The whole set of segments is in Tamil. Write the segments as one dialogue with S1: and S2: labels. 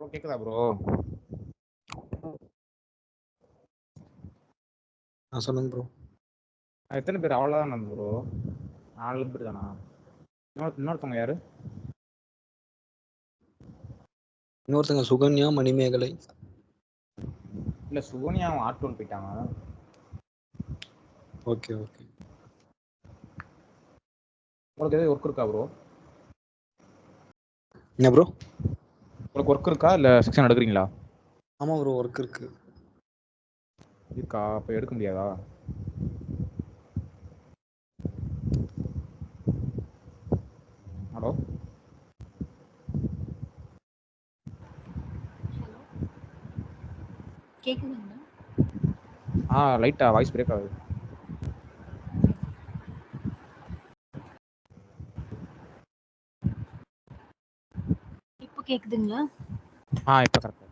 S1: ப்ரோ கேக்குதா ப்ரோ?
S2: சொல்லுங்க ப்ரோ.
S1: எத்தனை பேர்? அவ்வளோதான் ப்ரோ. 4 பேர் தானா? இன்னொருத்தவங்க யாரு?
S2: இன்னொருத்தங்க சுகன்யா, மணிமேகலை.
S1: இல்ல சுகன்யா ஆட்டோன்னு போயிட்டாங்க.
S2: Okay okay.
S1: உங்களுக்கு எதாவது ஒர்க் இருக்கா ப்ரோ?
S2: என்ன ப்ரோ?
S1: உங்களுக்கு ஒர்க் இருக்கா இல்லை செக்ஷன் எடுக்கிறீங்களா?
S2: ஆமாம் ப்ரோ, ஒர்க் இருக்கு.
S1: இருக்கா? அப்போ எடுக்க முடியாதா? ஹலோ
S3: ஹலோ, கேக்குதுங்களா?
S1: லைட்டா வாய்ஸ் பிரேக் ஆகுது.
S3: இப்போ கேக்குதுங்களா?
S1: இப்போ கரெக்டாக.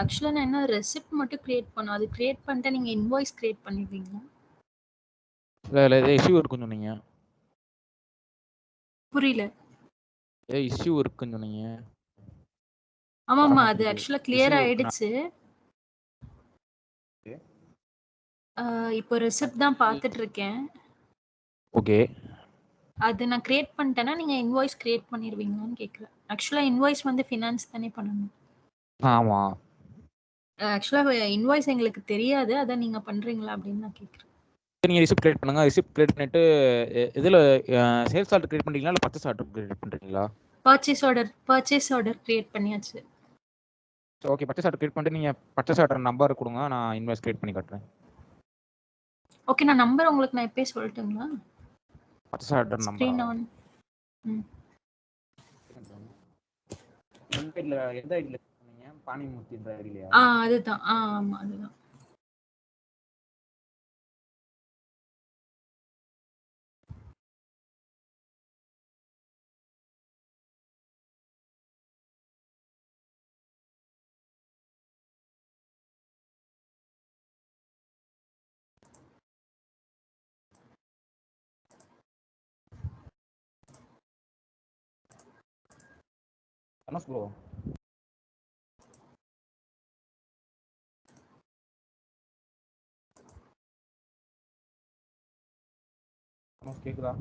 S3: ஆக்சுவலாக நான் என்ன ரெசிப்ட் மட்டும் கிரியேட் பண்ணோம். அது கிரியேட் பண்ணிட்டு நீங்கள் இன்வாய்ஸ் கிரியேட் பண்ணிடுவீங்களா?
S1: இல்லை ஏதோ இஷ்யூ இருக்குன்னு சொன்னீங்க.
S3: புரியல.
S1: ஏதோ இஷ்யூ இருக்குன்னு சொன்னீங்க.
S3: ஆமாம்மா, அது ஆக்சுவலாக கிளியர் ஆயிடுச்சு. இப்போ ரெசிப்ட் தான் பார்த்துட்டு இருக்கேன்.
S1: ஓகே.
S3: அது நான் கிரியேட் பண்ணிட்டேன்னா நீங்கள் இன்வாய்ஸ் கிரியேட் பண்ணிடுவீங்களான்னு கேட்குறேன். ஆக்சுவலாக இன்வாய்ஸ் வந்து ஃபினான்ஸ் தானே பண்ணணும்.
S1: ஆமாம்.
S3: ஆக்சுவலாக இன்வாய்ஸ் எங்களுக்கு தெரியாது, அதான் நீங்கள் பண்ணுறீங்களா அப்படின்னு நான் கேட்குறேன்.
S1: நீங்கள் ரிசிப்ட் கிரியேட் பண்ணுங்க. ரிசிப்ட் கிரியேட் பண்ணிட்டு இதில் சேல்ஸ் ஆர்டர் கிரியேட் பண்ணுறீங்களா இல்லை பர்ச்சேஸ் ஆர்டர் கிரியேட் பண்ணுறீங்களா?
S3: பர்ச்சேஸ் ஆர்டர் கிரியேட் பண்ணியாச்சு.
S1: ஓகே, பர்ச்சேஸ் ஆர்டர் கிரியேட் பண்ணிட்டு நீங்கள் பர்ச்சேஸ் ஆர்டர் நம்பர் கொடுங்க, நான் இன்வாய்ஸ் கிரியேட் பண்ணி காட்டுறேன்.
S3: ஓகே, நான் நம்பர் உங்களுக்கு நான் எப்பயே சொல்லட்டுங்களா?
S1: Purchase order number
S3: screen on.
S1: எந்த ஐடியில் சொன்னீங்க? பாணிமூர்த்தின்ற ஐடியிலையா?
S3: அதுதான். ஆமாம், அதுதான்.
S1: தனுஷ் ப்ரோ, தனுஷ் கேக்குதா?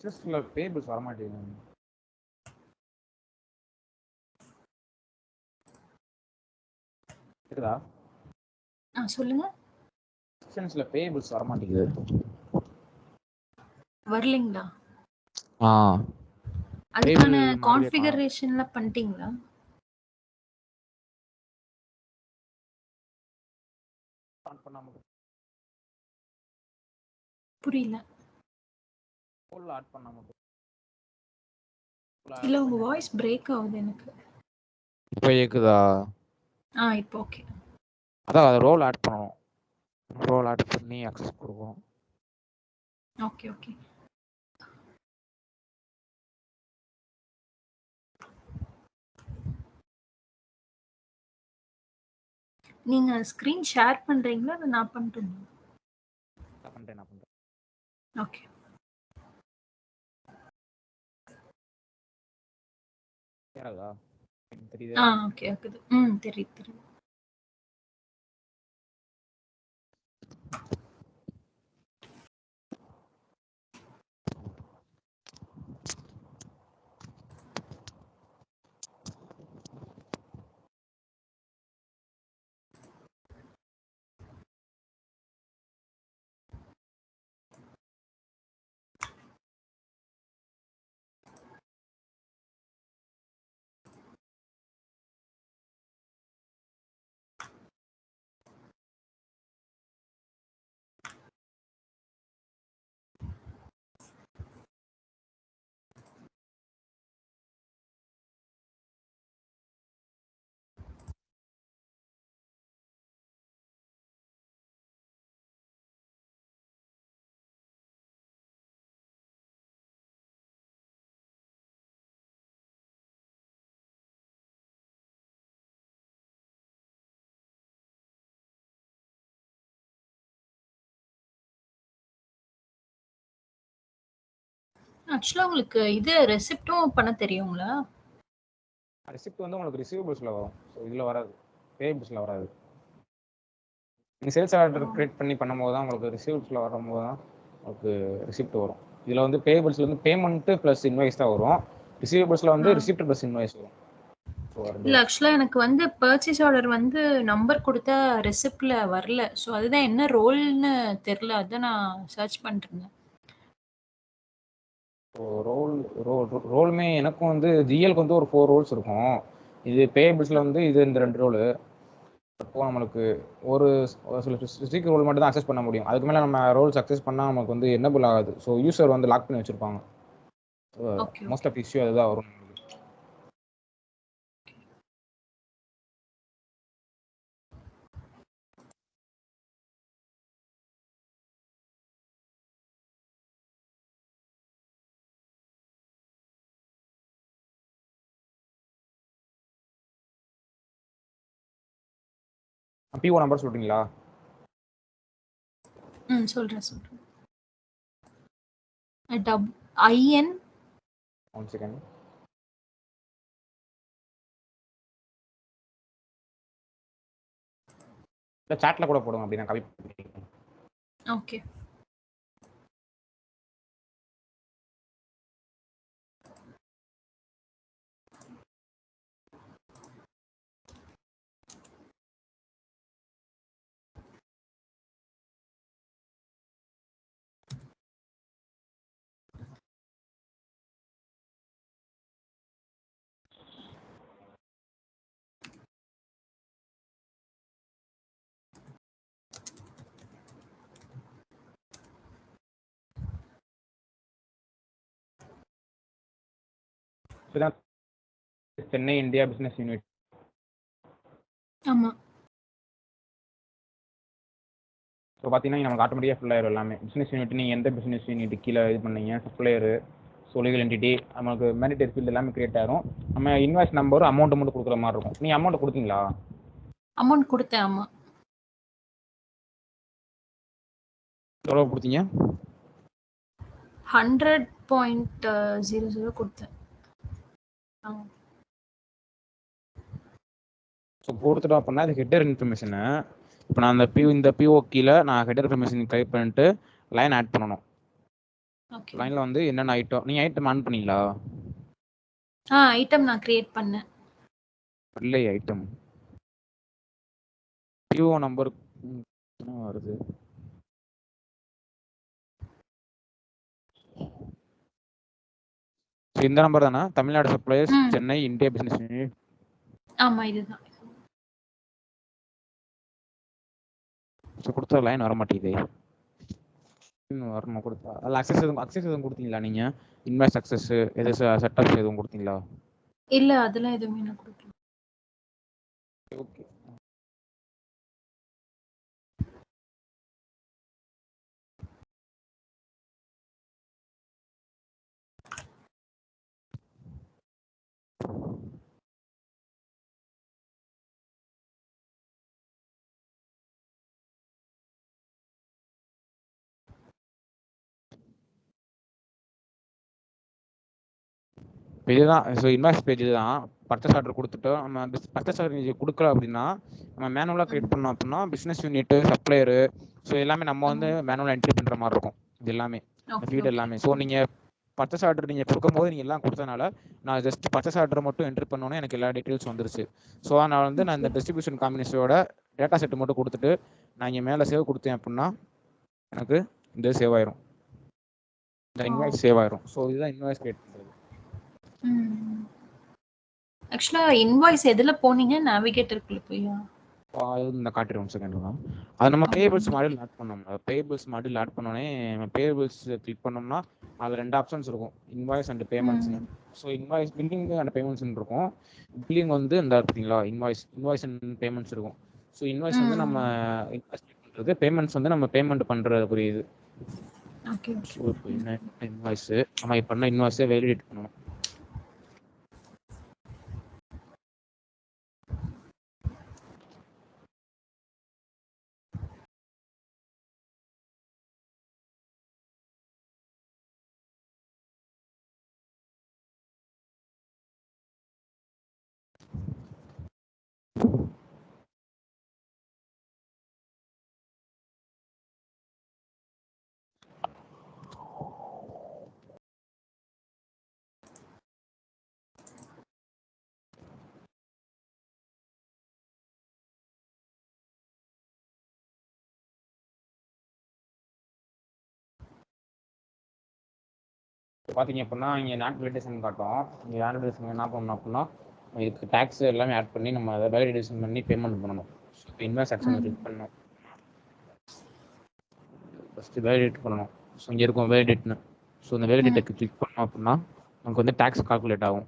S1: சிஸ்டம்ல பேபிள்ஸ் வர மாட்டேங்குது. கேக்குதா?
S3: சொல்லுங்க.
S1: செக்ஷன்ஸ்ல பேபிள்ஸ் வர மாட்டேங்குது.
S3: வரலீங்களா?
S1: பேபிள்
S3: அதுக்கான கான்ஃபிகரேஷன்லாம் பண்ணிட்டீங்களா?
S1: ஆன் பண்ணாம
S3: புரியல.
S1: ஃபுல் ஆட் பண்ணாம
S3: இல்ல, உங்க வாய்ஸ் பிரேக் ஆகுது எனக்கு.
S1: இப்போ கேக்குதா?
S3: இப்போ ஓகே.
S1: அதான் ரோல் ஆட் பண்ணணும். ரோல் ஆட் பண்ணி அக்சஸ் கொடுக்கணும்.
S3: Okay okay. நீங்க ஸ்கிரீன் ஷேர் பண்றீங்களா இல்ல நான் பண்ணட்டுமா?
S1: நான் பண்றேன்.
S3: ஓகே.
S1: தெரியுதா?
S3: Okay okay. தெரியுது. ஆக்சுவலா உங்களுக்கு இது ரெசிப்டும் பண்ண தெரியுங்களா?
S1: ரெசிப்ட் வந்து உங்களுக்கு ரிசீவபிள்ஸ்ல வரும். ஸோ இதுல வராது, பேபிள்ஸ்ல வராது. நீங்க சேல்ஸ் ஆர்டர் கிரியேட் பண்ணி பண்ணும்போது தான் உங்களுக்கு ரிசீவபிள்ஸ்ல வரும்போது தான் உங்களுக்கு ரிசிப்ட் வரும். இதுல வந்து பேபிள்ஸ்ல வந்து பேமெண்ட் பிளஸ் இன்வாய்ஸ் தான் வரும். ரிசீவபிள்ஸ்ல வந்து ரிசிப்ட் பிளஸ் இன்வாய்ஸ் வரும்.
S3: இல்ல ஆக்சுவலா எனக்கு வந்து பர்ச்சேஸ் ஆர்டர் வந்து நம்பர் கொடுத்தா ரெசிப்ட்ல வரல. ஸோ அதுதான் என்ன ரோல்னு தெரியல. அதான் நான் சர்ச் பண்ணிட்டு இருந்தேன்.
S1: ரோலுமே எனக்கும் வந்து ஜிஎல்க்கு வந்து ஒரு 4 ரோல்ஸ் இருக்கும். இது பேபிள்ஸ்ல வந்து இது இந்த 2 ரோல். அப்போ நம்மளுக்கு ஒரு ஸ்பெசிஃபிக் ரோல் மட்டும் தான் அக்சஸ் பண்ண முடியும். அதுக்கு மேலே நம்ம ரோல்ஸ் அக்சஸ் பண்ணால் நமக்கு வந்து என்னபிள் ஆகாது. ஸோ யூசர் வந்து லாக் பண்ணி வச்சிருப்பாங்க. மோஸ்ட் ஆஃப் இஷ்யூ அதுதான் வரும். பிஓ நம்பர் சொல்றீங்களா?
S3: சொல்றேன். IN
S1: 1 second. இல்லை சாட்ல கூட போடுங்க, அப்படி நான் காப்பி பண்ணிக்கிறேன்.
S3: Okay.
S1: Chennai India business unit.
S3: ஆமா.
S1: ஸோ பார்த்தீங்கன்னா நமக்கு ஆட்டோமேட்டிக்காக ஃபுல் ஆயிரும் எல்லாமே. பிசினஸ் யூனிட் நீங்கள் எந்த பிசினஸ் யூனிட் கீழே இது பண்ணீங்க, சப்ளையரு, ஸோ லீகல் என்டிட்டி, நமக்கு மேனிடரி ஃபீல்டு எல்லாமே கிரியேட் ஆயிரும். நம்ம இன்வாய்ஸ் நம்பரும் அமௌண்ட் மட்டும் கொடுக்குற மாதிரி இருக்கும். நீங்கள் அமௌண்ட் கொடுத்தீங்களா?
S3: அமௌண்ட் கொடுத்தேன். ஆமா.
S1: எவ்வளோ கொடுத்தீங்க?
S3: 100.00 கொடுத்தேன்.
S1: ஸோ கொடுத்துட்டோம் அப்படின்னா அது ஹெட்டர் இன்ஃபர்மேஷனு. இப்போ நான் இந்த பிஓ கீழே நான் ஹெட்டர் இன்ஃபர்மேஷன் டைப் பண்ணிட்டு லைன் ஆட் பண்ணணும். லைனில் வந்து என்னென்ன ஐட்டம் நீங்கள் ஐட்டம் ஆன் பண்ணீங்களா?
S3: ஐட்டம் நான் கிரியேட் பண்ணேன்.
S1: இல்லை ஐட்டம் பிஓ நம்பர் வருது. இந்த நம்பர் தானே? Tamil Nadu suppliers Chennai India business unit.
S3: ஆமா இதுதான்.
S1: ஸோ கொடுத்த லைன் வர மாட்டேங்குது. வரணும் கொடுத்தா அதில் அக்சஸ் எதுவும் கொடுத்தீங்களா? நீங்கள் இன்வாய்ஸ் அக்சஸ் எதுவும் செட்டப்ஸ் எதுவும் கொடுத்தீங்களா?
S3: இல்ல அதெல்லாம் எதுவுமே நான் கொடுக்கல.
S1: ஓகே. இதுதான். ஸோ இன்வாய்ஸ் பேஜ் தான். பர்ச்சேஸ் ஆர்டர் கொடுத்துட்டோம். நம்ம பர்ச்சேஸ் ஆர்டர் கொடுக்கல அப்படின்னா நம்ம மேனுவலாக கிரியேட் பண்ணோம் அப்படின்னா பிஸ்னஸ் யூனிட்டு, சப்ளையரு, ஸோ எல்லாமே நம்ம வந்து மேனுவலாக என்ட்ரி பண்ணுற மாதிரி இருக்கும். இது எல்லாமே ஃபீட் எல்லாமே. ஸோ நீங்கள் பர்ச்சேஸ் ஆர்டர் நீங்கள் கொடுக்கும்போது நீங்கள் எல்லாம் கொடுத்தனால நான் ஜஸ்ட் பர்ச்சேஸ் ஆர்டர் மட்டும் என்ட்ரி பண்ணோன்னே எனக்கு எல்லா டீட்டெயில்ஸ் வந்துருச்சு. ஸோ அதனால் வந்து நான் இந்த டிஸ்ட்ரிபியூஷன் காம்பினேஷனோட டேட்டா செட்டு மட்டும் கொடுத்துட்டு நான் இங்கே மேலே சேவ் கொடுத்தேன் அப்படின்னா எனக்கு இந்த சேவ் ஆயிரும், இந்த இன்வாய்ஸ் சேவ் ஆயிரும். ஸோ இதுதான் இன்வாய்ஸ் கிரியேட் பண்ணுறது.
S3: ஆக்சுவலா இன்வாய்ஸ் எதுல போனீங்க? நேவிகேட்டருக்குள்ள போயா?
S1: இந்த காட்டுறேன் 1 செகண்ட் தான். அது நம்ம பேபிள்ஸ் மாடியூல் ஆட் பண்ணோம்னா பேபிள்ஸ் மாடியூல் ஆட் பண்ணோடனே நம்ம பேபிள்ஸ் கிளிக் பண்ணோம்னா அதில் 2 ஆப்ஷன்ஸ் இருக்கும், இன்வாய்ஸ் அண்ட் பேமெண்ட்ஸ்னு. ஸோ இன்வாய்ஸ் பில்லிங் அண்ட் பேமெண்ட்ஸ்னு இருக்கும். பில்லிங் வந்து இந்த பார்த்தீங்களா இன்வாய்ஸ் அண்ட் பேமெண்ட்ஸ் இருக்கும். ஸோ இன்வாய்ஸ் வந்து நம்ம இன்வாய்ஸ் பண்ணுறது, பேமெண்ட்ஸ் வந்து நம்ம பேமெண்ட் பண்ணுறது புரியுது. ஸோ இப்போ என்ன இன்வாய்ஸ் நம்ம பண்ண இன்வாய்ஸை வேலிடேட் பண்ணணும். பார்த்தீங்க அப்படின்னா இங்கே நாட் வேலிடேஷன் காட்டும். இங்கே நாட் வேலிடேஷன் என்ன பண்ணணும் அப்படின்னா இதுக்கு டேக்ஸ் எல்லாமே ஆட் பண்ணி நம்ம அதை வேலிடேஷன் பண்ணி பேமெண்ட் பண்ணணும். ஸோ இப்போ இன்வாய்ஸ் ஆக்ஷன் கிளிக் பண்ணணும். ஃபஸ்ட்டு வேலிடேட் பண்ணணும். ஸோ இங்கே இருக்கும் வேலிடேட்னு. ஸோ இந்த வேலிடேட்டுக்கு கிளிக் பண்ணோம் அப்படின்னா நமக்கு வந்து டேக்ஸ் கால்குலேட் ஆகும்.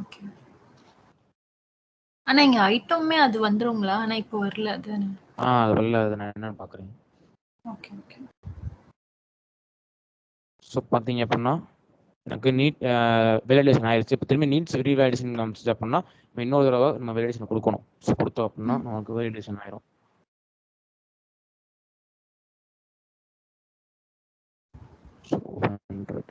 S3: ஓகே. ஆனா இங்க ஐட்டமே அது வந்துருங்களா? ஆனா இப்போ வரல அது.
S1: அது வரல. அது நான் என்னன்னு பார்க்குறேன்.
S3: Okay okay.
S1: ஸோ பார்த்தீங்க அப்படின்னா எனக்கு நீட் வேலிடேஷன் ஆயிடுச்சு. இப்போ திரும்பி நீட்ஸ் ரீவேலிடேஷன் காமிச்சிச்சு அப்படின்னா இன்னொரு தடவை நம்ம வேலிடேஷன் கொடுக்கணும். ஸோ கொடுத்தோம் அப்படின்னா நமக்கு வேலிடேஷன் ஆயிரும். ஸோ 100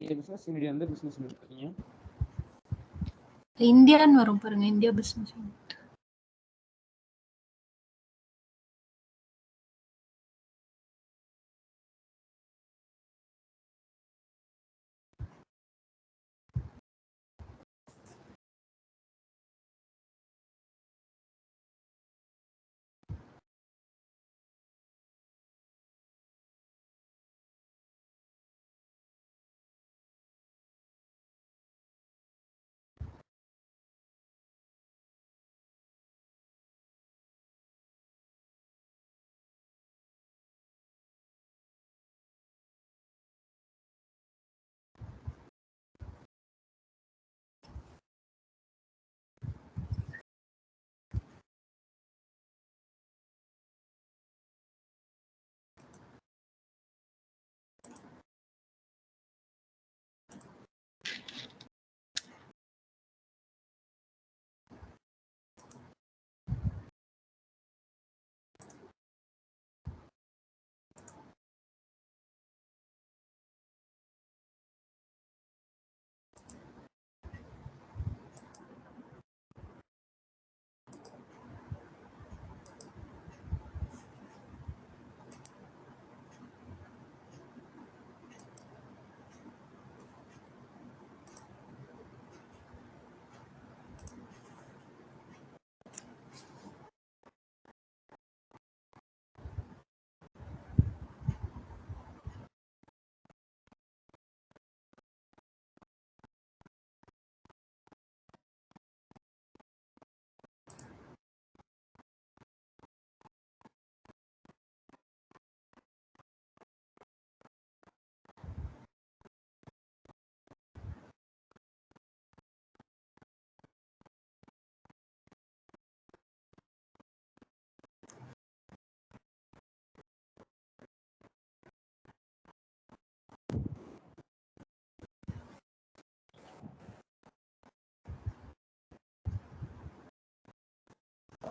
S1: இந்த பிசினஸ் யூனிட் வந்து பிசினஸ் யூனிட் இருக்கீங்க.
S3: இந்தியான்னு வரும் பாருங்க. India business unit.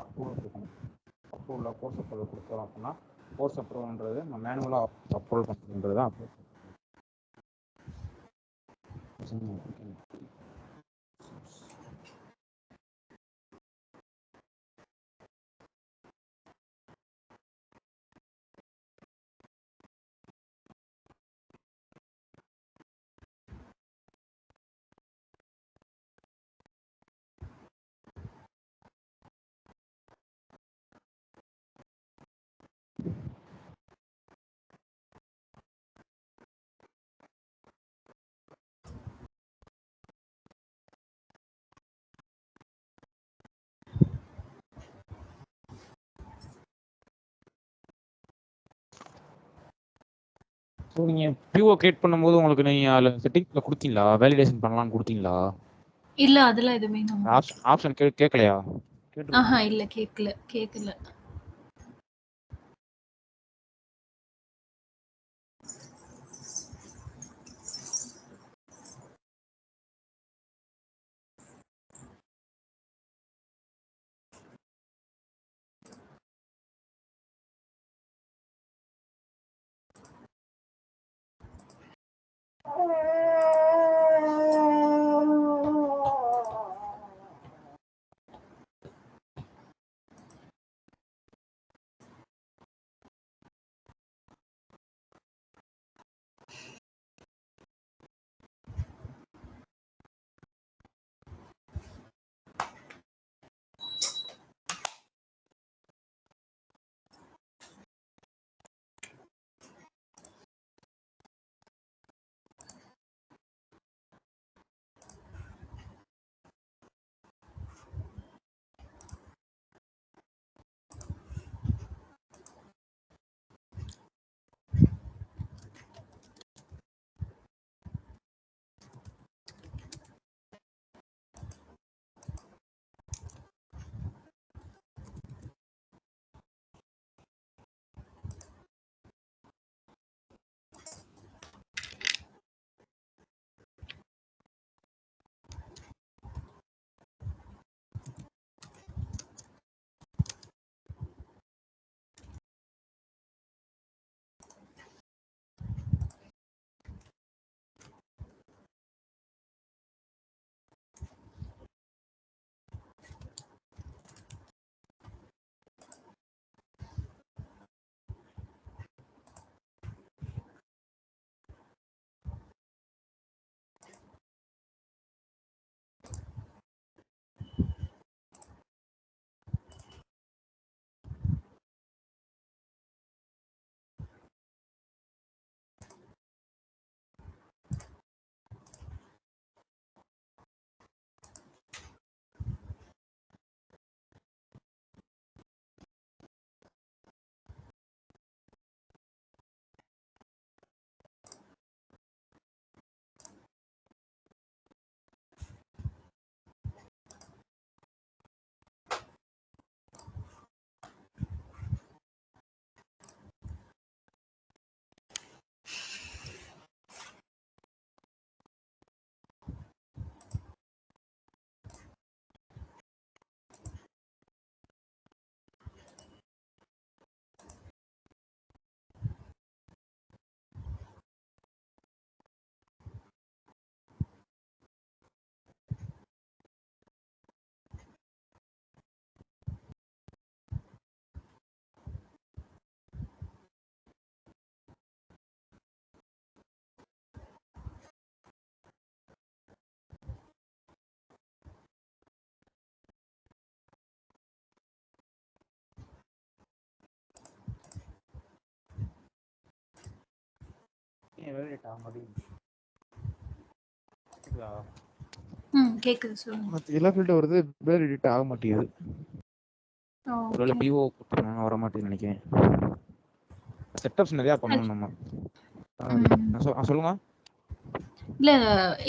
S1: அப்ரூவல் இருக்கும். அப்ரூவலில் கோர்ஸ் அப்ரூவல் கொடுத்தோம் அப்படின்னா கோர்ஸ் அப்ரூவல்ன்றது நம்ம மேனுவலாக அப்ரூவல் பண்ணுறது தான் அப்ரூவல். ஸோ நீங்க பிஓ கிரியேட் பண்ணும்போது உங்களுக்கு நீங்க அதில் செட்டிங்ஸ்ல கொடுத்தீங்களா? வேலிடேஷன் பண்ணலாம்னு கொடுத்தீங்களா?
S3: இல்ல அதெல்லாம் எதுவுமே நம்ம
S1: ஆப்ஷன் கேட்கலையா? கேட்டு
S3: இல்ல கேட்கல.
S1: வேலிடேட் ஆக மாட்டேங்குது.
S3: கேக்குது சொல்லுங்க.
S1: மற்ற எல்லா ஃபீல்டும் வருது, வேலிடேட் ஆக மாட்டேங்குது. ஒருவேளை
S3: ஓகே.
S1: பிஓ கொடுத்துருந்தாங்க, வர மாட்டேங்குது நினைக்கிறேன். செட்டப்ஸ் நிறையா பண்ணணும் நம்ம. சொல்லுங்க.
S3: இல்ல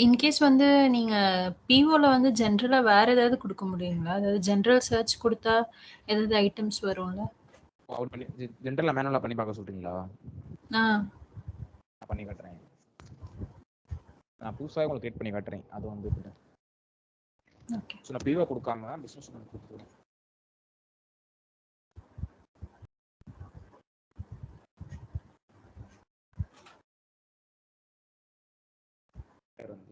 S3: இன்கேஸ் வந்து நீங்க பிஓல வந்து ஜென்ரலா வேற ஏதாவது கொடுக்க முடியுங்களா? அதாவது ஜென்ரல் சர்ச் கொடுத்தா ஏதாவது ஐட்டம்ஸ் வரும்ல?
S1: ஜென்ரலா மேனுவலா பண்ணி பார்க்க சொல்றீங்களா? நான் பண்ணி காட்டுறேன். நான் புதுசாக உங்களுக்கு கிரியேட் பண்ணி காட்டுறேன். அது வந்து
S3: ஓகே.
S1: ஸோ நான் பிஓ கொடுக்காம பிஸ்னஸ் கொடுத்துருவேன். வந்து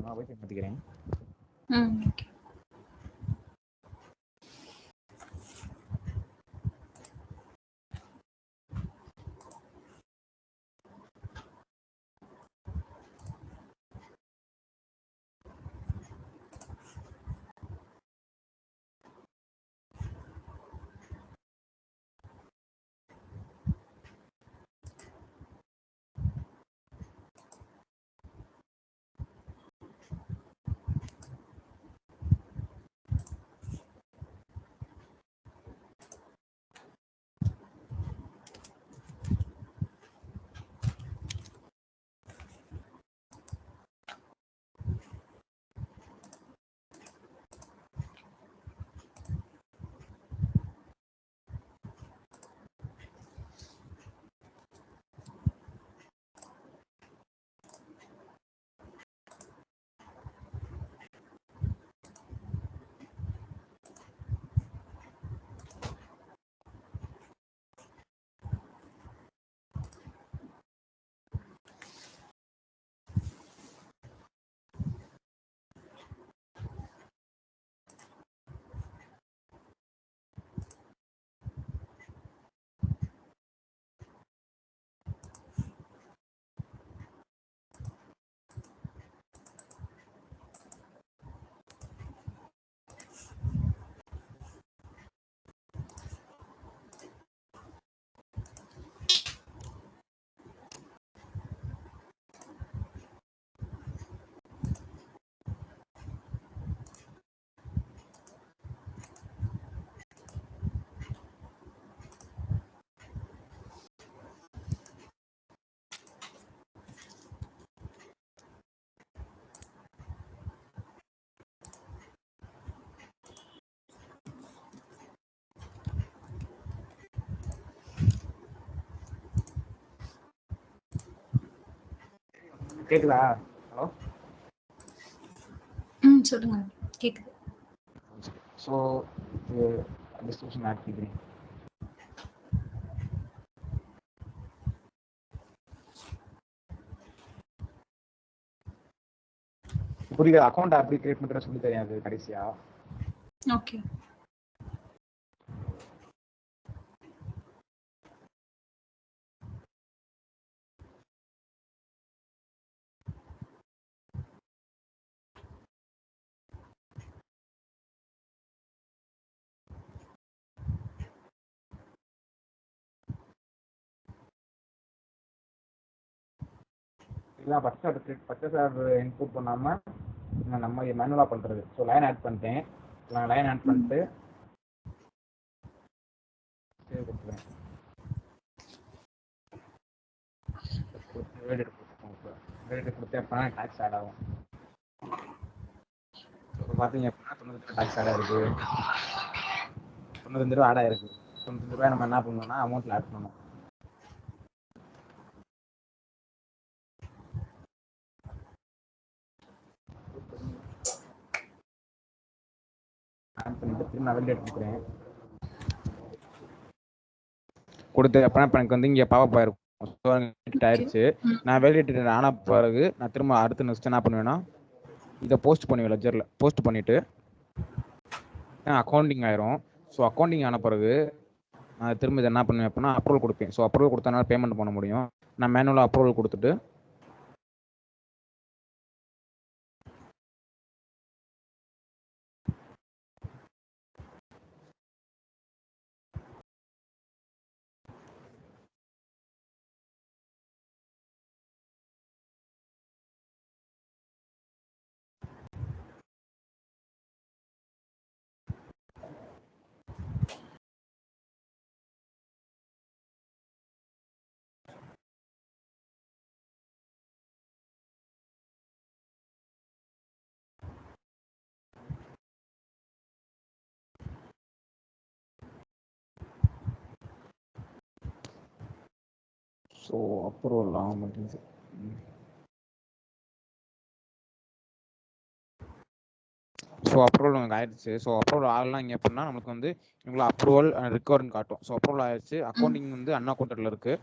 S1: நான் வைஃபை மாற்றிக்கிறேன்.
S3: ஓகே.
S1: கேக்குதா? ஹலோ.
S3: சொல்லுங்க. கேக்குது.
S1: ஸோ டிஸ்ட்ரிபியூஷன் ஆட் பண்ணிக்கிறேன். புரியுது. அக்கௌண்ட் அப்படி கிரியேட் பண்ற சொல்லி தெரியாது கடைசியா.
S3: ஓகே.
S1: இல்லை பர்ச்சேஸ் ஆர்டர் இன்புட் பண்ணாம நம்ம மேனுவலா பண்றது. ஸோ லைன் ஆட் பண்ணிட்டேன். நான் லைன் ஆட் பண்ணிட்டு சேவ் கொடுத்துருவேன். கொடுத்தேன் அப்படின்னா டாக்ஸ் ஆட் ஆகும். பார்த்தீங்க அப்படின்னா 92 டாக்ஸ் ஆட் ஆயிருக்கு. 95 ரூபா ஆட் ஆயிருக்கு. 95 ரூபாய் நம்ம என்ன பண்ணணும்னா அமௌண்ட்ல ஆட் பண்ணணும். ஆட் பண்ணிட்டு திரும்ப நான் வெளியே கொடுக்குறேன். கொடுத்து அப்புறம் இப்போ எனக்கு வந்து இங்கே பாவப்பா இருக்கும் ஆயிடுச்சு. நான் வேலிடேட் ஆன பிறகு நான் திரும்ப அடுத்த நெக்ஸ்ட் என்ன பண்ணுவேன்னா இதை போஸ்ட் பண்ணுவேன். லெஜரில் போஸ்ட் பண்ணிவிட்டு அக்கௌண்டிங் ஆயிரும். ஸோ அக்கௌண்டிங் ஆன பிறகு நான் திரும்ப இதை என்ன பண்ணுவேன் அப்படின்னா அப்ரூவல் கொடுப்பேன். ஸோ அப்ரூவல் கொடுத்தனால பேமெண்ட் பண்ண முடியும். நான் மேனுவலாக அப்ரூவல் கொடுத்துட்டு ஸோ அப்ரூவல் ஆக மாட்டேங்குது. ஸோ அப்ரூவல் நமக்கு ஆயிடுச்சு. ஸோ அப்ரூவல் ஆகலாம் இங்கே அப்படின்னா நமக்கு வந்து இவங்களை அப்ரூவல் ரிகவர்னு காட்டும். ஸோ அப்ரூவல் ஆயிடுச்சு. அக்கௌண்டிங் வந்து அன்அக்கௌண்டட்ல இருக்கு.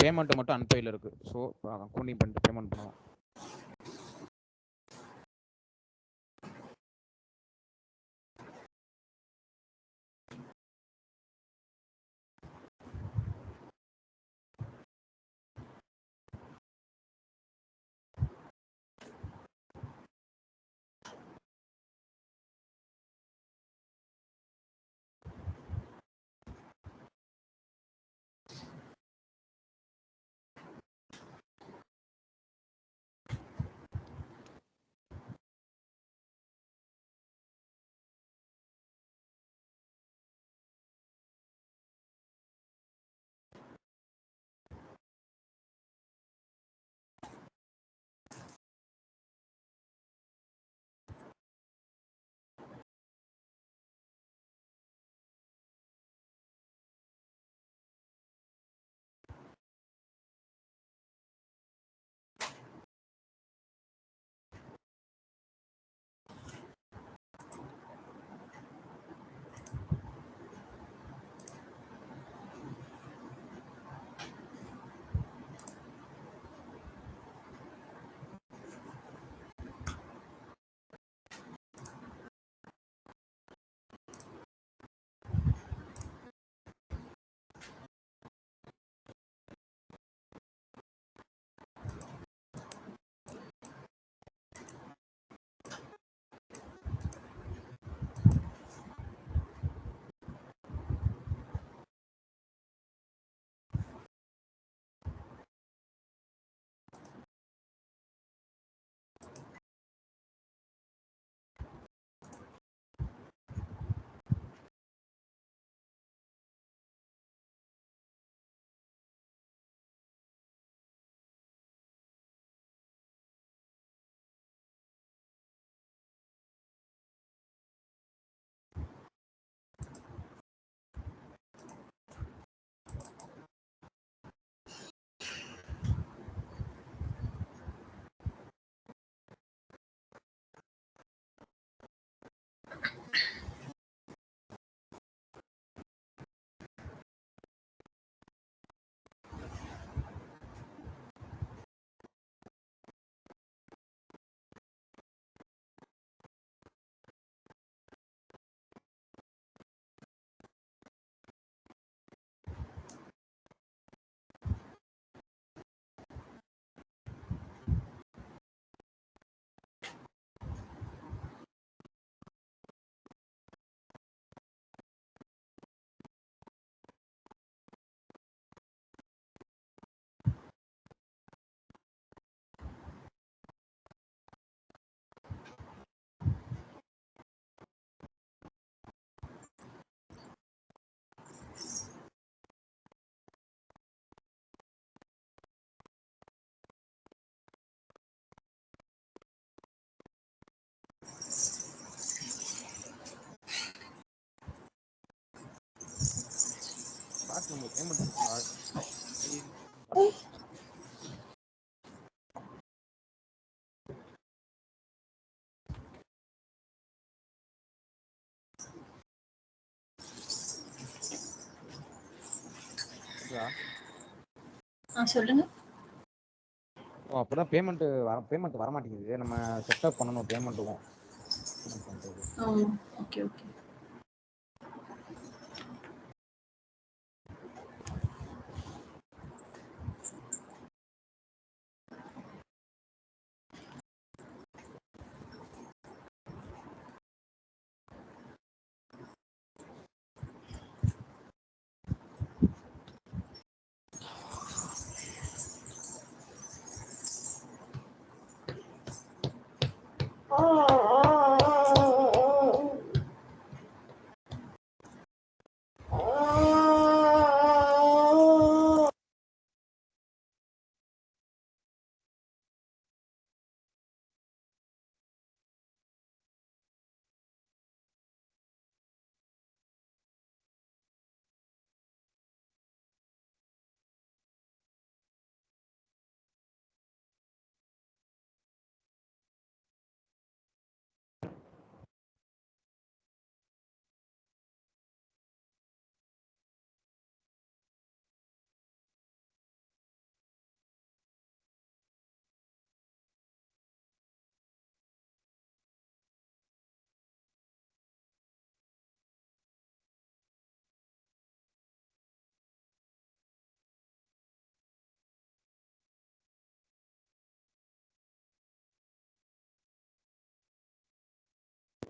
S1: பேமெண்ட் மட்டும் அன்பெயில் இருக்கு. ஸோ அக்கௌண்டிங் பண்ணிட்டு பேமெண்ட் பண்ணலாம். நம்ம பேமெண்ட் இருக்குங்களா
S3: சொல்லுங்க.
S1: ஓ அப்பதான் பேமெண்ட் வர மாட்டேங்குது. நம்ம செட்டப் பண்ணணும் பேமெண்ட்டுக்கும் பண்றது.
S3: Okay okay.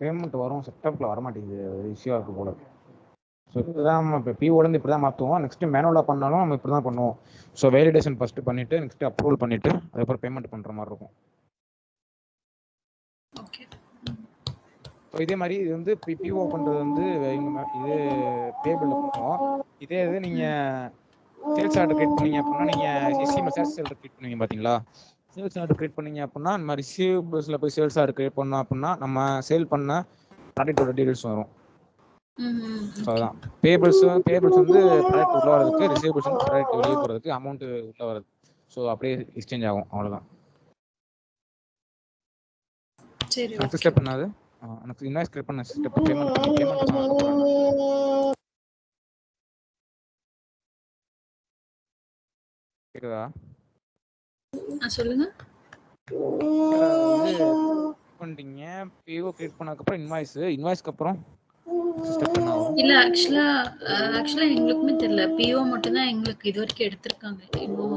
S1: பேமெண்ட் வரும், செட்டப்ல வர மாட்டேங்குது, இஷ்யூ இருக்கு போல. ஸோ இதுதான் நம்ம இப்போ பிஓலேருந்து இப்படி தான் மாற்றுவோம். நெக்ஸ்ட் மேனுவலாக பண்ணாலும் நம்ம இப்படி தான் பண்ணுவோம். ஸோ வேலிடேஷன் ஃபர்ஸ்ட் பண்ணிட்டு நெக்ஸ்ட் அப்ரூவல் பண்ணிட்டு அதுக்கப்புறம் பேமெண்ட் பண்ணுற மாதிரி இருக்கும்.
S3: ஓகே.
S1: ஸோ இதே மாதிரி இது வந்து பிஓ பண்ணுறது வந்து இது பேபிளில் பண்ணுவோம். இதே இது நீங்கள் சேல்ஸ் ஆர்டர் கிரியேட் பண்ணீங்க அப்படின்னா நீங்கள் எஸ்சிஎம்எல் சேல்ஸ் ஆர்டர் கிரியேட் பண்ணுவீங்க பார்த்தீங்களா? சேல்ஸ் ஆர்டர் கிரியேட் பண்ணீங்க அப்படின்னா இந்த மாதிரி ரிசீவபிள்ஸில் போய் சேல்ஸ் ஆர்டர் கிரியேட் பண்ணோம் அப்படின்னா நம்ம சேல் பண்ண ப்ராடக்டோட டீடைல்ஸ் வரும். ஸோ அதுதான் பேபிள்ஸ் வந்து ப்ராடக்ட் உள்ள வரதுக்கு, ரிசீவபிள்ஸ் வந்து ப்ராடக்ட் வெளியே போகிறதுக்கு, அமௌண்ட் உள்ள வரது. ஸோ அப்படியே எக்ஸ்சேஞ்ச் ஆகும், அவ்வளோதான்.
S3: சரி.
S1: நெக்ஸ்ட் ஸ்டெப் என்னது? எனக்கு இன்வாய்ஸ் கிரியேட் பண்ண ஸ்டெப் பேமெண்ட் கேக்குதா?
S3: சொல்லுங்க.
S1: பண்ணிட்டீங்க பிஓ கிரியேட் பண்ணதுக்கு அப்புறம் இன்வாய்ஸ்க்கு அப்புறம்
S3: இல்ல ஆக்சுவலா எங்களுக்குமே தெரியல. பிஓ மட்டும் தான் எங்களுக்கு இது வரைக்கும் எடுத்திருக்காங்க. இன்னும்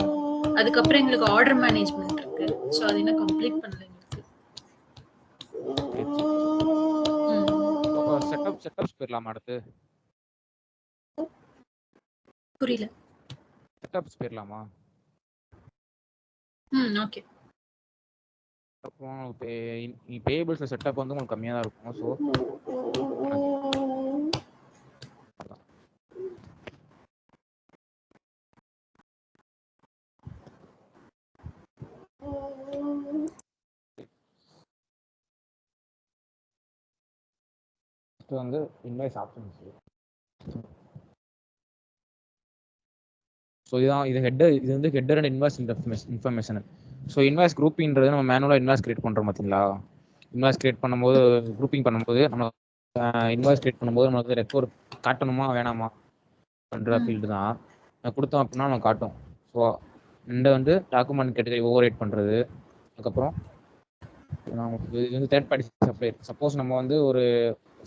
S3: அதுக்கப்புறம் எங்களுக்கு ஆர்டர் மேனேஜ்மெண்ட் இருக்கு. ஸோ அது இன்னும் கம்ப்ளீட் பண்ணல எங்களுக்கு.
S1: செட்டப்ஸ் போயிடலாமா அடுத்து?
S3: புரியல.
S1: செட்டப்ஸ் போயிடலாமா?
S3: ஓகே.
S1: அப்புறம் பேபிள்ஸ் செட்டப் வந்து உங்களுக்கு கம்மியாக தான் இருக்கும். ஸோ வந்து இன்வாய்ஸ் ஆப்ஷன்ஸ். ஸோ இது வந்து header and invoice information. So invoice குரூப்பிங்கிறது நம்ம மேனுவலாக இன்வாய்ஸ் கிரியேட் பண்ணுறோம் பார்த்தீங்களா? இன்வாய்ஸ் கிரியேட் பண்ணும்போது குரூப்பிங் பண்ணும்போது நம்ம இன்வாய்ஸ் கிரியேட் பண்ணும்போது நம்மளுக்கு ரெக்கவர் காட்டணுமா வேணாமா பண்ணுற ஃபீல்டு தான் கொடுத்தோம் அப்படின்னா நம்ம காட்டும். ஸோ இந்த வந்து டாக்குமெண்ட் கேட்டகரி ஓவர் ரைட் பண்ணுறது. அதுக்கப்புறம் இது வந்து தேர்ட் பார்ட்டி சப்ளையர். சப்போஸ் நம்ம வந்து ஒரு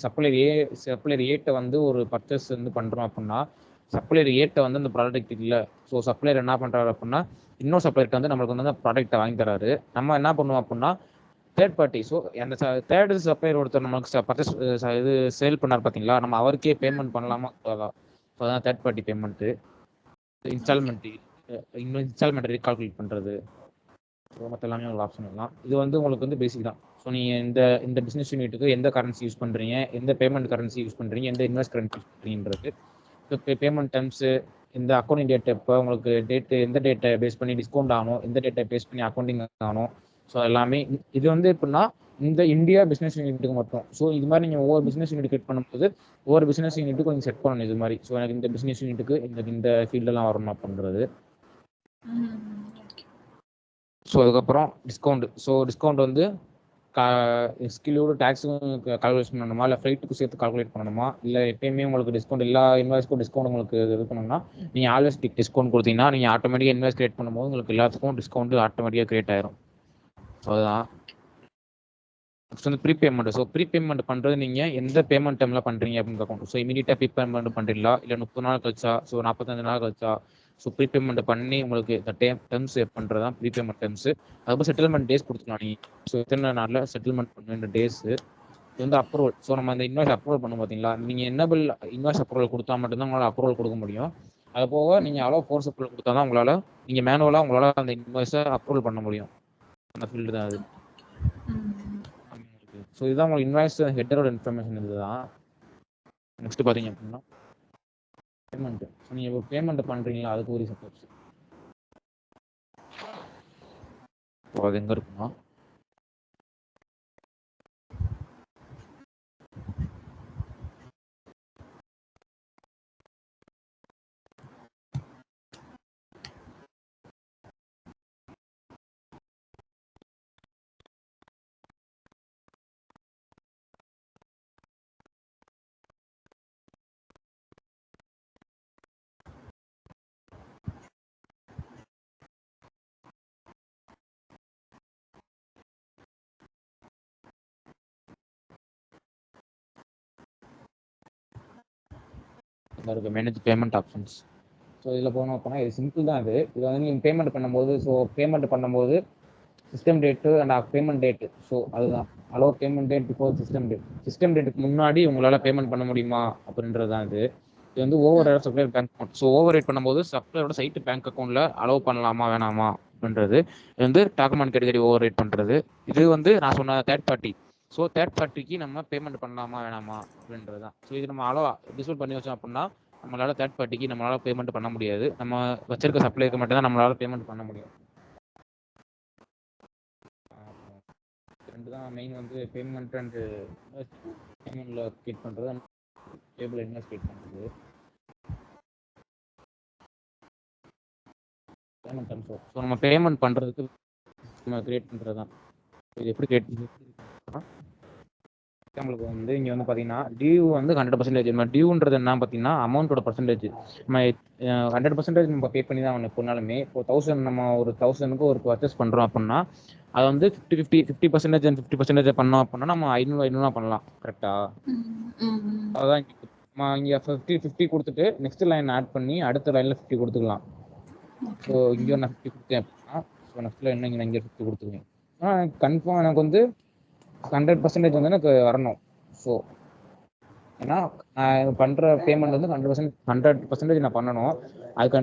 S1: சப்ளையர் ஏட்ட வந்து ஒரு பர்ச்சேஸ் வந்து பண்ணுறோம் அப்படின்னா சப்ளையர் ஏட்ட வந்து அந்த ப்ராடக்ட் இல்லை. ஸோ சப்ளையர் என்ன பண்ணுறாரு அப்படின்னா இன்னொரு சப்ளையர்கிட்ட வந்து நம்மளுக்கு வந்து அந்த ப்ராடக்ட்டை வாங்கி தராரு. நம்ம என்ன பண்ணுவோம் அப்படின்னா தேர்ட் பார்ட்டி, ஸோ அந்த தேர்ட் சப்ளையர் ஒருத்தர் நம்மளுக்கு பர்ச்சேஸ் இது சேல் பண்ணார் பார்த்தீங்களா, நம்ம அவருக்கே பேமெண்ட் பண்ணலாமா? ஸோ அதான் தேர்ட் பார்ட்டி பேமெண்ட்டு. இன்ஸ்டால்மெண்ட் ரீகால்குலேட் பண்ணுறது, மற்ற எல்லாமே உங்களுக்கு ஆப்ஷன் எல்லாம். இது வந்து உங்களுக்கு வந்து பேசிக் தான். ஸோ நீங்கள் இந்த பிஸ்னஸ் யூனிட்டுக்கு எந்த கரன்சி யூஸ் பண்ணுறீங்க, எந்த பேமெண்ட் கரன்சி யூஸ் பண்ணுறீங்க, எந்த இன்வெஸ்ட் கரன்சி யூஸ் பண்ணுறீங்கிறது, பேமெண்ட் டேர்ம்ஸு, இந்த அக்கௌண்டிங் டேட் எப்போ உங்களுக்கு எந்த டேட்டை பேஸ் பண்ணி டிஸ்கவுண்ட் ஆகணும், எந்த டேட்டை பேஸ் பண்ணி அக்கௌண்டிங் ஆகணும். ஸோ எல்லாமே இது வந்து எப்படின்னா இந்த இந்தியா பிசினஸ் யூனிட்டுக்கு மட்டும். ஸோ இது மாதிரி நீங்க ஒவ்வொரு பிசினஸ் யூனிட் கிரியேட் பண்ணும்போது ஒவ்வொரு பிசினஸ் யூனிட்டுக்கு கொஞ்சம் செட் பண்ணணும் இது மாதிரி. ஸோ எனக்கு இந்த பிசினஸ் யூனிட்டுக்கு இந்த ஃபீல்டெல்லாம் வரணும் அப்படின்றது. ஸோ அதுக்கப்புறம் டிஸ்கவுண்ட். ஸோ டிஸ்கவுண்ட் வந்து ஸ்கில்லோட டேக்ஸும் கால்குலேட் பண்ணணுமா, இல்லை ஃப்ளைட்டுக்கு சேர்த்து கால்குலேட் பண்ணணுமா, இல்லை எப்பயுமே உங்களுக்கு டிஸ்கவுண்ட் எல்லா இன்வாய்ஸ்க்கும் டிஸ்கவுண்ட் உங்களுக்கு இது பண்ணணும்னா நீங்கள் ஆல்வேஸ் டிஸ்கவுண்ட் கொடுத்தீங்கன்னா நீங்கள் ஆட்டோமேட்டிக்காக இன்வாய்ஸ் கிரியேட் பண்ணும்போது உங்களுக்கு எல்லாத்துக்கும் டிஸ்கவுண்ட் ஆட்டோமேட்டிக்காக கிரியேட் ஆயிரும். ஸோ அதுதான் நெக்ஸ்ட் வந்து ப்ரீபேமெண்ட். ஸோ ப்ரீபேமெண்ட் பண்ணுறது நீங்கள் எந்த பேமெண்ட் டைமில் பண்ணுறீங்க அப்படின்னு பார்க்கணும். ஸோ இமீடியட்டாக ப்ரீபேமெண்ட் பண்ணுறீங்களா, இல்லை 30 நாள் கழிச்சா, ஸோ 45 நாள் கழிச்சா. ஸோ ப்ரீபேமெண்ட் பண்ணி உங்களுக்கு இந்த டேர்ம்ஸ் பண்ணுறது தான் ப்ரீபேமெண்ட் டேர்ம்ஸ். அதுக்கப்புறம் செட்டில்மெண்ட் டேஸ் கொடுத்துக்கலாம் நீங்கள். ஸோ எத்தனை நாளில் செட்டில்மெண்ட் பண்ணுற டேஸு. இது வந்து அப்ரூவல். ஸோ நம்ம அந்த இன்வாய்ஸ் அப்ரூவல் பண்ணணும் பார்த்தீங்களா, நீங்கள் என்னபிள் இன்வாய்ஸ் அப்ரூவல் கொடுத்தா மட்டும்தான் உங்களால் அப்ரூவல் கொடுக்க முடியும். அது போக நீங்கள் அவ்வளோ ஃபோர்ஸ் அப்ரூவல் கொடுத்தா தான் உங்களால் நீங்கள் மேனுவலாக உங்களால் அந்த இன்வாய்ஸை அப்ரூவல் பண்ண முடியும். அந்த ஃபீல்டு தான் அது. ஸோ இதுதான் உங்களுக்கு இன்வாய்ஸ் ஹெட்டரோட இன்ஃபர்மேஷன். இதுதான். நெக்ஸ்ட் பார்த்தீங்க அப்படின்னா பேமெண்ட். ஸோ நீங்கள் இப்போ பேமெண்ட் பண்ணுறீங்களா, அதுக்கு ஒரு சப்போஸ். ஸோ அது எங்கே இருக்குன்னா இருக்கு மேனேஜ் பேமெண்ட் ஆப்ஷன்ஸ். ஸோ இதில் போனோம் அப்படின்னா இது சிம்பிள் தான். இது வந்து நீங்கள் பேமெண்ட் பண்ணும்போது, ஸோ பேமெண்ட் பண்ணும்போது system date and payment date. So அதுதான் allow payment date before system date. System டேட்டுக்கு முன்னாடி உங்களால் பேமெண்ட் பண்ண முடியுமா அப்படின்றது தான் இது. இது வந்து over right supplier bank account. So over right பண்ணும்போது சப்ளையரோட சைட்டு பேங்க் அக்கௌண்ட்டில் அலோவ் பண்ணலாமா வேணாமா அப்படின்றது. இது வந்து டாக்குமெண்ட் கேட்டகரி ஓவர் ரைட் பண்ணுறது. இது வந்து நான் சொன்ன தேர்ட் பார்ட்டி. ஸோ தேர்ட் பார்ட்டிக்கு நம்ம பேமெண்ட் பண்ணலாமா வேணாமா அப்படின்றது தான். ஸோ இது நம்ம டிசைட் பண்ணி வச்சோம் அப்படின்னா நம்மளால தேர்ட் பார்ட்டிக்கு நம்மளால பேமெண்ட் பண்ண முடியாது. நம்ம வச்சிருக்க சப்ளைக்கு மட்டும் தான் நம்மளால பேமெண்ட் பண்ண முடியும். ரெண்டு தான் மெயின் வந்து பேமெண்ட் அண்ட் பேமெண்ட்ல கிரியேட் பண்ணுறது, டேபிள் இன்வெஸ்ட் கிரியேட் பண்ணுறது. Payment terms. ஸோ நம்ம பேமெண்ட் பண்ணுறதுக்கு நம்ம கிரியேட் பண்ணுறது தான். இது எப்படி கிரியேட் பண்ணுறோம். எக்ஸாம்பிளுக்கு வந்து இங்கே வந்து பார்த்தீங்கன்னா டியூ வந்து 100%. நம்ம டியூன்றது என்ன பார்த்தீங்கன்னா அமௌண்ட்டோட பர்சன்டேஜ். நம்ம 100% நம்ம பே பண்ணி தான் ஒன்று எப்போனாலுமே. இப்போ 1000 நம்ம ஒரு 1000க்கு ஒரு பர்ச்சேஸ் பண்ணுறோம் அப்படின்னா அது வந்து 50% அண்ட் 50% பண்ணோம் அப்படின்னா நம்ம 500 பண்ணலாம். கரெக்டா? அதான் இங்கே 50 கொடுத்துட்டு நெக்ஸ்ட் லைன் ஆட் பண்ணி அடுத்த லைனில் 50 கொடுத்துக்கலாம். ஸோ இங்கே நான் 50 கொடுத்தேன் அப்படின்னா ஸோ நெக்ஸ்ட் லைன் இங்கே 50 கொடுத்துருவேன். ஆனால் கன்ஃபார்ம் எனக்கு வந்து 100% வந்து எனக்கு வரணும். ஸோ ஏன்னா நான் பண்ணுற பேமெண்ட் வந்து 100% நான் பண்ணணும். அதுக்கு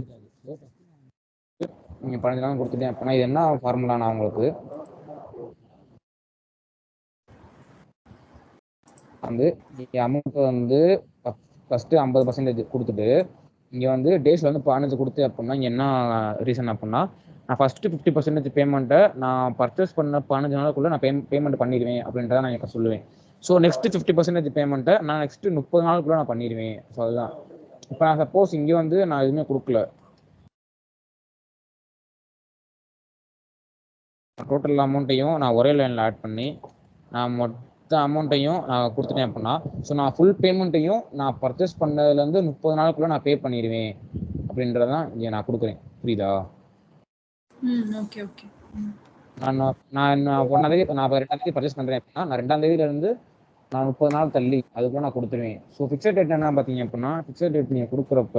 S1: நீங்கள் 15 நாள் கொடுத்துட்டேன் அப்படின்னா இது என்ன ஃபார்முலா நான் உங்களுக்கு வந்து நீங்கள் அமௌண்ட்டை வந்து ஃபஸ்ட்டு 50% கொடுத்துட்டு இங்கே வந்து டேஸில் வந்து 15 கொடுத்து அப்படின்னா இங்கே என்ன ரீசன் அப்படின்னா நான் ஃபஸ்ட்டு 50% பேமெண்ட்டை நான் பர்ச்சேஸ் பண்ண 15 நாளுக்குள்ளே நான் பேமெண்ட் பண்ணிடுவேன் அப்படின்றத நான் எனக்கு சொல்லுவேன். ஸோ நெக்ஸ்ட்டு 50% பேமெண்ட்டை நான் நெக்ஸ்ட்டு 30 நாளுக்குள்ளே நான் பண்ணிடுவேன். ஸோ அதுதான். இப்போ நான் சப்போஸ் இங்கே வந்து நான் எதுவுமே கொடுக்கல, டோட்டல் அமௌண்ட்டையும் நான் ஒரே லைனில் ஆட் பண்ணி நான் மொத்த அமௌண்ட்டையும் நான் கொடுத்துட்டேன் அப்படின்னா ஸோ நான் ஃபுல் பேமெண்ட்டையும் நான் பர்ச்சேஸ் பண்ணதுலேருந்து 30 நாளுக்குள்ளே நான் பே பண்ணிடுவேன் அப்படின்றதான் இங்கே நான் கொடுக்குறேன். புரியுதா?
S3: Okay okay.
S1: நான் 1ஆம் தேதி நான் 2ஆம் தேதி பர்ச்சேஸ் பண்ணுறேன் அப்படின்னா நான் 2ஆம் தேதியிலேருந்து நான் 30 நாள் தள்ளி அதுக்குள்ள நான் கொடுத்துருவேன். ஸோ ஃபிக்ஸட் டேட் என்ன பார்த்தீங்க அப்படின்னா ஃபிக்ஸட் டேட் நீங்கள் கொடுக்குறப்ப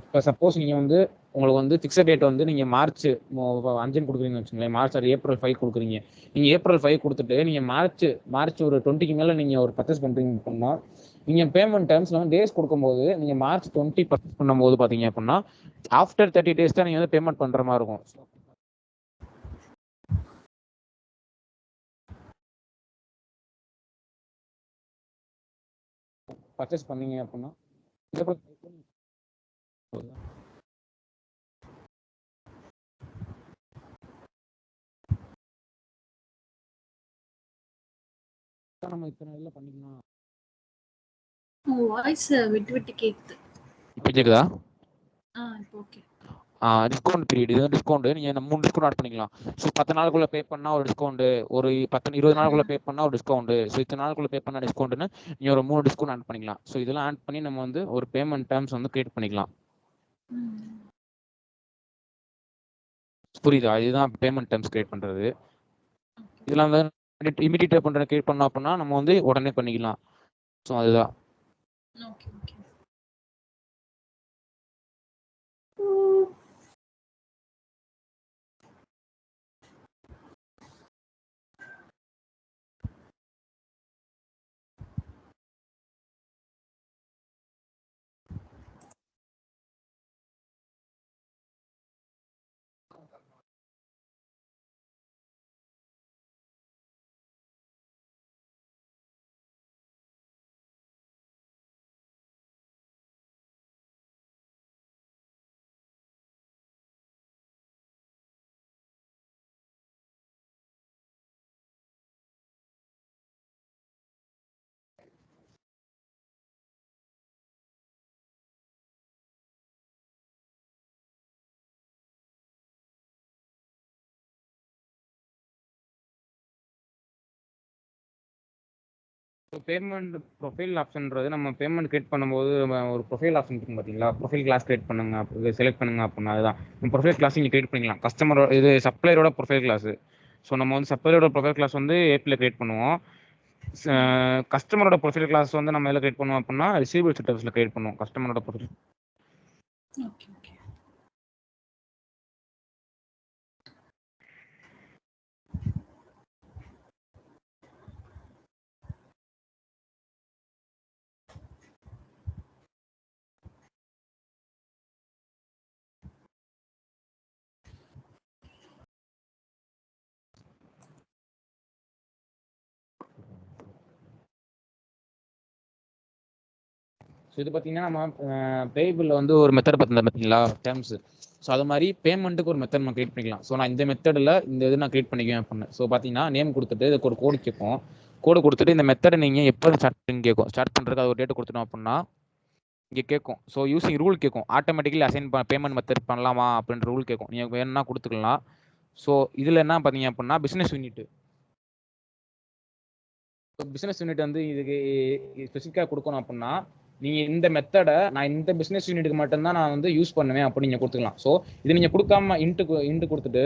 S1: இப்போ சப்போஸ் நீங்கள் வந்து உங்களுக்கு வந்து ஃபிக்ஸட் டேட் வந்து நீங்கள் மார்ச் 5 கொடுக்குறீங்கன்னு வச்சுங்களேன். மார்ச் அது April 5 கொடுக்குறீங்க. நீங்கள் April 5 கொடுத்துட்டு நீங்கள் மார்ச் ஒரு 20க்கு மேலே நீங்கள் ஒரு பர்ச்சேஸ் பண்ணுறீங்க அப்படின்னா நீங்கள் பேமெண்ட் டேர்ம்ஸில் வந்து டேஸ் கொடுக்கும்போது நீங்கள் March 20 பர்ச்சேஸ் பண்ணும்போது பார்த்தீங்க அப்படின்னா ஆஃப்டர் 30 days தான் நீங்கள் வந்து பேமெண்ட் பண்ணுற மாதிரி இருக்கும். பர்ச்சேஸ் பண்ணீங்க அப்படின்னா நம்ம இத்தனை இதில் பண்ணிக்கலாம்.
S3: வாய்ஸ் விட்டு விட்டு கேக்குது.
S1: இப்போ கேக்குதா?
S3: இப்போ ஓகே.
S1: டிஸ்கவுண்ட் பீரியட், இது டிஸ்கவுண்ட் நீங்கள் 3 டிஸ்கவுண்ட் ஆட் பண்ணிக்கலாம். ஸோ 10 நாளுக்குள்ளே பே பண்ணால் ஒரு டிஸ்கவுண்ட், ஒரு 20 நாளுக்குள்ளே பே பண்ணால் ஒரு டிஸ்கவுண்ட், ஸோ இத்தனை நாளுக்குள்ளே பே பண்ணால் டிஸ்கவுண்ட்னு நீங்கள் ஒரு 3 டிஸ்கவுண்ட் ஆட் பண்ணிக்கலாம். ஸோ இதெல்லாம் ஆட் பண்ணி நம்ம வந்து ஒரு பேமெண்ட் டேர்ம்ஸ் வந்து கிரியேட் பண்ணிக்கலாம். புரியுதா? இதுதான் பேமெண்ட் டேர்ம்ஸ் கிரியேட் பண்ணுறது. இதெல்லாம் வந்து இமீடியட்டாக கிரியேட் பண்ணோம் அப்படின்னா நம்ம வந்து உடனே பண்ணிக்கலாம். ஸோ அதுதான்.
S3: Okay okay.
S1: பேமெண்ட் ப்ரொஃபைல் ஆப்ஷன்றது நம்ம பேமெண்ட் கிரியேட் பண்ணும்போது ஒரு ப்ரொஃபைல் ஆப்ஷன் இருக்கும் பார்த்தீங்களா? ப்ரொஃபைல் கிளாஸ் கிரியேட் பண்ணுங்க, செலக்ட் பண்ணுங்க அப்படின்னா அதுதான் ப்ரொஃபைல் கிளாஸ் நீங்கள் கிரியேட் பண்ணிக்கலாம். கஸ்டமரோட இது சப்ளையரோட ப்ரொஃபைல் கிளாஸ். ஸோ நம்ம வந்து சப்ளையரோட ப்ரொஃபைல் கிளாஸ் வந்து ஏபியில் கிரியேட் பண்ணுவோம். கஸ்டமரோட ப்ரொஃபைல் கிளாஸ் வந்து நம்ம எதில் கிரியேட் பண்ணுவோம் அப்படின்னா ரிசீவபிள் செட்டப்ஸில் கிரியேட் பண்ணுவோம் கஸ்டமரோட ப்ரொஃபைல்.
S3: Okay okay.
S1: ஸோ இது பார்த்தீங்கன்னா நம்ம பேபிளில் வந்து ஒரு மெத்தட் பார்த்தீங்களா டேர்ம்ஸ். ஸோ அது மாதிரி பேமெண்ட்டுக்கு ஒரு மெத்தட் நம்ம கிரியேட் பண்ணிக்கலாம். ஸோ நான் இந்த மெத்தடில் இந்த இது நான் கிரியேட் பண்ணிக்குவேன் அப்படின்னு. ஸோ பார்த்தீங்கன்னா நேம் கொடுத்துட்டு இதுக்கு ஒரு கோடு கேட்கும். கோடு கொடுத்துட்டு இந்த மெத்தடை நீங்கள் எப்போ ஸ்டார்ட் பண்ணி கேட்கும். ஸ்டார்ட் பண்ணுறதுக்கு அது ஒரு டேட்டு கொடுத்துட்டோம் அப்படின்னா இங்கே கேட்கும். ஸோ யூஸிங் ரூல் கேட்கும். ஆட்டோமேட்டிக்கலி அசைன் பேமெண்ட் மெத்தட் பண்ணலாமா அப்படின்ற ரூல் கேட்கும். நீங்கள் வேணும்னா கொடுத்துக்கலாம். ஸோ இதில் என்ன பார்த்தீங்க அப்படின்னா பிஸ்னஸ் யூனிட். பிஸ்னஸ் யூனிட் வந்து இதுக்கு ஸ்பெசிஃபிக்காக கொடுக்கணும் அப்படின்னா நீங்கள் இந்த மெத்தடை நான் இந்த பிஸ்னஸ் யூனிட்டுக்கு மட்டும்தான் நான் வந்து யூஸ் பண்ணுவேன் அப்படின்னு நீங்கள் கொடுத்துக்கலாம். ஸோ இது நீங்கள் கொடுக்காம இன்ட்டு கொடுத்துட்டு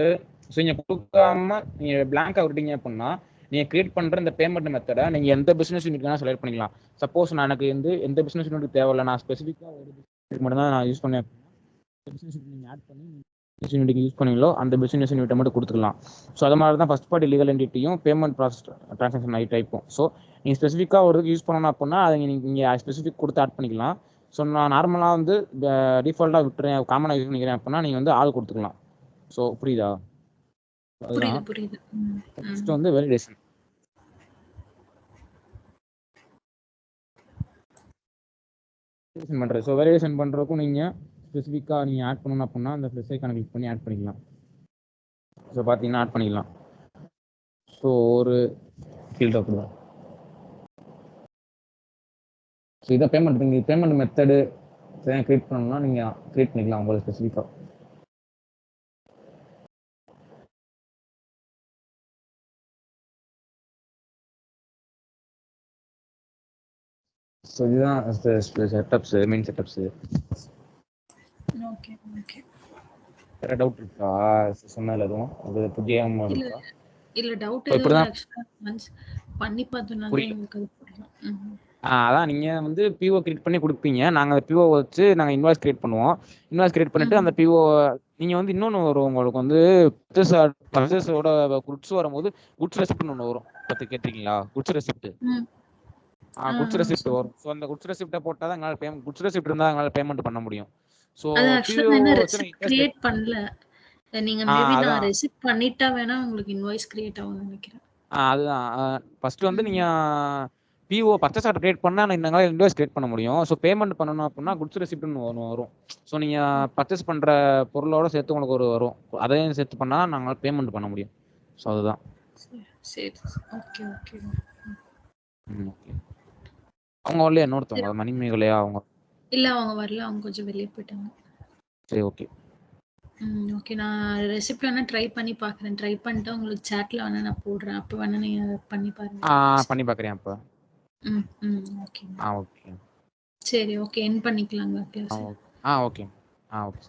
S1: ஸோ நீங்கள் கொடுக்காம நீங்கள் பிளாங்காக விட்டீங்க அப்படின்னா நீங்கள் கிரியேட் பண்ணுற இந்த பேமெண்ட் மெத்தடை நீங்கள் எந்த பிஸ்னஸ் யூனிட் வேணால் செலக்ட் பண்ணிக்கலாம். சப்போஸ் நான் எனக்கு வந்து எந்த பிஸ்னஸ் யூனிட் தேவையில்லை, நான் ஸ்பெசிஃபிக்காக ஒரு பிஸ்னஸ் மட்டும் தான் நான் யூஸ் பண்ணேன். பிஸ்னஸ் யூனிட் நீங்கள் ஆட் பண்ணி பிஸ்னஸ் யூனிட்டுக்கு யூஸ் பண்ணீங்களோ அந்த பிஸ்னஸ் யூனிட்டை மட்டும் கொடுத்துக்கலாம். ஸோ அது மாதிரி தான் ஃபர்ஸ்ட் பார்ட்டி லீகல் என்டிட்டியும் பேமெண்ட் ப்ராசஸ் ட்ரான்சாக்ஷன் டைப்பும். ஸோ நீங்கள் ஸ்பெசிஃபிக்காக ஒரு இதுக்கு யூஸ் பண்ணணும் அப்படின்னா அதை நீங்கள் ஸ்பெசிஃபிக் கொடுத்து ஆட் பண்ணிக்கலாம். ஸோ நான் நார்மலாக வந்து டிஃபால்ட்டாக விட்டுறேன், காமனாக யூஸ் பண்ணிக்கிறேன் அப்படின்னா நீங்கள் வந்து ஆள் கொடுத்துக்கலாம். ஸோ புரியுதா?
S3: புரியுது.
S1: நெக்ஸ்ட் வந்து வேலிடேஷன். பண்ணுறது. ஸோ வேலிடேஷன் பண்ணுறதுக்கும் நீங்கள் ஸ்பெசிஃபிக்காக நீங்கள் ஆட் பண்ணணும் அப்படின்னா அந்த ஸ்பெசிஃபிக்கான கிளிக் பண்ணி ஆட் பண்ணிக்கலாம். ஸோ பார்த்தீங்கன்னா ஆட் பண்ணிக்கலாம். ஸோ ஒரு ஃபீல்டு அப்படி தான். ஸோ இதை பேமெண்ட் மெத்தடு கிரியேட் பண்ணணும்னா நீங்கள் கிரியேட் பண்ணிக்கலாம் உங்களுக்கு ஸ்பெசிஃபிக்காக. ஸோ இதுதான் setups, main setups.
S3: Okay okay.
S1: வேற டவுட் இருக்கா சொன்னதுல எதுவும் அது புரியாம இருக்கா?
S3: இல்ல டவுட்
S1: இப்படிதான்
S3: பண்ணி பார்த்தோம்னாலே உங்களுக்கு அது புரியும்.
S1: அதான் நீங்க வந்து பிஓ கிரியேட் பண்ணி கொடுப்பீங்க. நாங்க அந்த பிஓ வச்சு நாங்க இன்வாய்ஸ் கிரியேட் பண்ணுவோம். இன்வாய்ஸ் கிரியேட் பண்ணிட்டு அந்த பிஓ நீங்க வந்து இன்னொன்று வரும் உங்களுக்கு வந்து பர்ச்சேஸோட குட்ஸ் வரும்போது குட்ஸ் ரெசிப்ட்னு ஒன்று வரும். பத்தி கேட்டிருக்கீங்களா? Goods receipt. குட்ஸ் ரெசிப்ட் வரும். ஸோ அந்த குட்ஸ் ரெசிப்டை போட்டால் தான் எங்களால் குட்ஸ் ரெசிப்ட் இருந்தால் எங்களால் பேமெண்ட் பண்ண முடியும். ஸோ
S3: கிரியேட் பண்ணல நீங்க மேபி நான் ரெசிப்ட் பண்ணிட்டா வேணா உங்களுக்கு இன்வாய்ஸ் கிரியேட் ஆகும்னு நினைக்கிறேன்.
S1: அதுதான் ஃபர்ஸ்ட் வந்து நீங்க பிஓ பர்ச்சேஸ் ஆர்டர் கிரியேட் பண்ணா எங்களால் இன்வாய்ஸ் கிரியேட் பண்ண முடியும். ஸோ பேமெண்ட் பண்ணணும் அப்படின்னா குட்ஸ் ரெசிப்ட்னு ஒன்று வரும். ஸோ நீங்க பர்ச்சேஸ் பண்ற பொருளோட சேர்த்து உங்களுக்கு ஒரு வரும். அதையும் சேர்த்து பண்ணா நாங்கள் பேமெண்ட் பண்ண முடியும். ஸோ அதுதான்.
S3: சரி ஓகே ஓகே.
S1: ஓகே. அவங்க வரலையா இன்னொருத்தவங்க மணிமேகலையா அவங்க?
S3: இல்ல அவங்க வரல, அவங்க கொஞ்சம் வெளியே போயிட்டாங்க.
S1: சரி ஓகே.
S3: ஓகே, நான் ரெசிபி வேணா ட்ரை பண்ணி பார்க்குறேன். ட்ரை பண்ணிட்டு உங்களுக்கு சேட்ல வேணா நான் போடுறேன். அப்போ வேணா நீங்க பண்ணி பாருங்க.
S1: பண்ணி பார்க்குறேன் அப்போ.
S3: ஓகே.
S1: ஓகே.
S3: சரி ஓகே, என் பண்ணிக்கலாங்க
S1: ஆ
S3: கிளாஸ்.
S1: ஓகே. ஓகே.